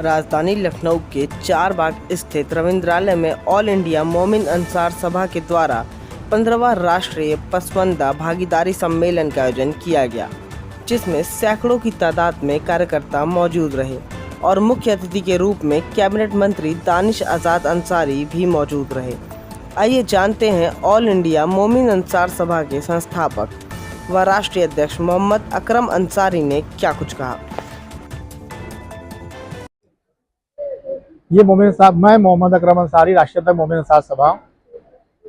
राजधानी लखनऊ के चार बाग स्थित रविंद्रालय में ऑल इंडिया मोमिन अंसार सभा के द्वारा 15वां राष्ट्रीय पसमानदा भागीदारी सम्मेलन का आयोजन किया गया, जिसमें सैकड़ों की तादाद में कार्यकर्ता मौजूद रहे और मुख्य अतिथि के रूप में कैबिनेट मंत्री दानिश आज़ाद अंसारी भी मौजूद रहे। आइए जानते हैं ऑल इंडिया मोमिन अंसार सभा के संस्थापक व राष्ट्रीय अध्यक्ष मोहम्मद अकरम अंसारी ने क्या कुछ कहा। ये मोमिन साहब, मैं मोहम्मद अकरम अंसारी, राष्ट्रीय अध्यक्ष मोमिन अंसार सभा।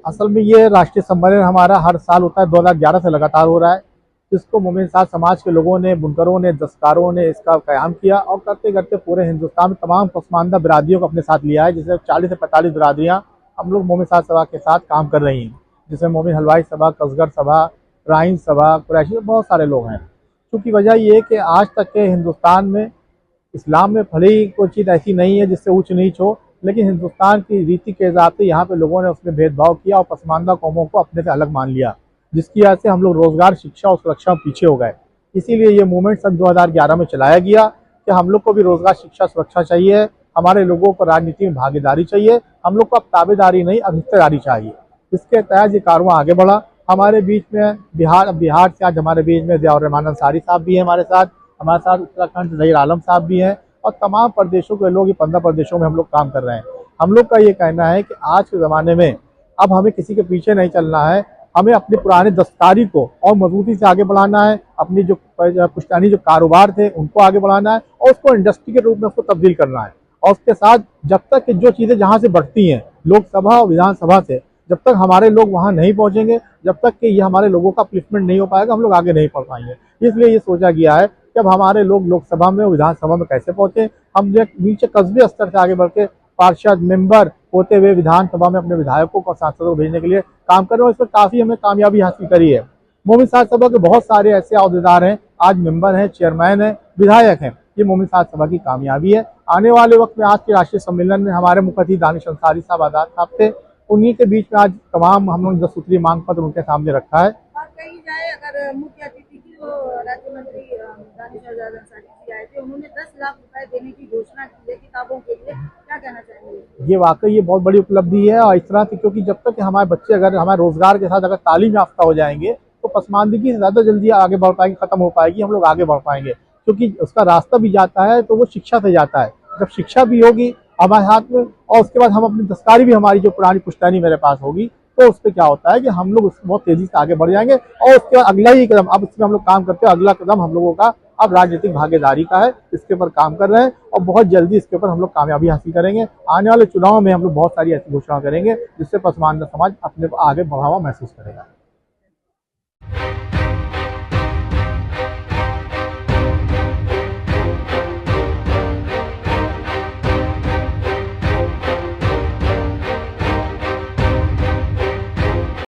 असल में ये राष्ट्रीय सम्मेलन हमारा हर साल होता है, 2011 से लगातार हो रहा है। इसको मोमिन अंसार समाज के लोगों ने, बुनकरों ने, दस्तकारों ने इसका क़याम किया और करते करते पूरे हिंदुस्तान में तमाम पसमानदा बिरादरियों को अपने साथ लिया है, जिससे 40 से 45 बिरादरियाँ हम लोग मोमिन अंसार सभा के साथ काम कर रही हैं, जिसमें मोमिन हलवाई सभा, कसगर सभा, राइन सभा, कुरैशी, बहुत सारे लोग हैं। क्योंकि वजह ये है कि आज तक के हिंदुस्तान में इस्लाम में भले ही कोई चीज़ ऐसी नहीं है जिससे ऊंच नीच हो, लेकिन हिंदुस्तान की रीति के हिसाब से यहाँ पे लोगों ने उसमें भेदभाव किया और पसमानदा कौमों को अपने से अलग मान लिया, जिसकी वजह से हम लोग रोज़गार, शिक्षा और सुरक्षा में पीछे हो गए। इसीलिए ये मूवमेंट सन 2011 में चलाया गया कि हम लोग को भी रोज़गार, शिक्षा, सुरक्षा चाहिए, हमारे लोगों को राजनीति में भागीदारी चाहिए, हम लोग को अब ताबेदारी नहीं, अब हिस्सेदारी चाहिए। इसके तहत ये कारवां आगे बढ़ा। हमारे बीच में बिहार से आज हमारे बीच में ज़ियाउर रहमान अंसारी साहब भी हैं, हमारे साथ उत्तराखंड से ज़हीर आलम साहब भी हैं और तमाम प्रदेशों के लोग, ये 15 प्रदेशों में हम लोग काम कर रहे हैं। हम लोग का ये कहना है कि आज के ज़माने में अब हमें किसी के पीछे नहीं चलना है, हमें अपनी पुरानी दस्तकारी को और मजबूती से आगे बढ़ाना है, अपनी जो पुश्तैनी जो कारोबार थे उनको आगे बढ़ाना है और उसको इंडस्ट्री के रूप में उसको तब्दील करना है। और उसके साथ जब तक कि जो चीज़ें जहाँ से बढ़ती हैं लोकसभा और विधानसभा से, जब तक हमारे लोग वहाँ नहीं पहुँचेंगे, जब तक कि ये हमारे लोगों का अपलिफ्टमेंट नहीं हो पाएगा, हम लोग आगे नहीं बढ़ पाएंगे। इसलिए ये सोचा गया है कि अब हमारे लोग लोकसभा में और विधानसभा में कैसे पहुँचे, हम जो नीचे कस्बे स्तर से आगे बढ़ के पार्षद, मेंबर होते हुए विधानसभा में अपने विधायकों को, सांसदों को भेजने के लिए काम कर रहे हैं। इस पर काफ़ी हमने कामयाबी हासिल करी है। मोमिन अंसार सभा के बहुत सारे ऐसे अहदेदार हैं, आज मेंबर हैं, चेयरमैन हैं, विधायक हैं। ये मोमिन अंसार सभा की कामयाबी है। आने वाले वक्त में आज के राष्ट्रीय सम्मेलन में हमारे मुख्य अतिथि दानिश अंसारी साहब आज़ाद साहब थे, उन्हीं के बीच में आज तमाम हम लोग 10 सूत्रीय मांग पत्र उनके सामने रखा है। और कही जाए, अगर मुख्य अतिथि की जो राज्य मंत्री दानिश आज़ाद अंसारी जी आए थे, उन्होंने 10 लाख रुपए देने की घोषणा की है किताबों के लिए, क्या कहना चाहेंगे? ये वाकई ये बहुत बड़ी उपलब्धि है और इस तरह की, क्योंकि जब तक हमारे बच्चे अगर हमारे रोजगार के साथ अगर तालीम याफ्ता हो जाएंगे तो पसमानदगी ज़्यादा जल्दी आगे बढ़ पाएगी, खत्म हो पाएगी, हम लोग आगे बढ़ पाएंगे। क्योंकि उसका रास्ता भी जाता है तो वो शिक्षा से जाता है। जब शिक्षा भी होगी हमारे हाथ में और उसके बाद हम अपनी दस्तकारी भी, हमारी जो पुरानी पुश्तैनी मेरे पास होगी, तो उस पर क्या होता है कि हम लोग उसमें बहुत तेजी से आगे बढ़ जाएंगे। और उसके बाद अगला ही कदम, अब इसमें हम लोग काम करते हैं, अगला कदम हम लोगों का अब राजनीतिक भागीदारी का है। इसके ऊपर काम कर रहे हैं और बहुत जल्दी इसके ऊपर हम लोग कामयाबी हासिल करेंगे। आने वाले चुनाव में हम लोग बहुत सारी ऐसी घोषणा करेंगे जिससे पसमानदा समाज अपने को आगे बढ़ावा महसूस करेगा।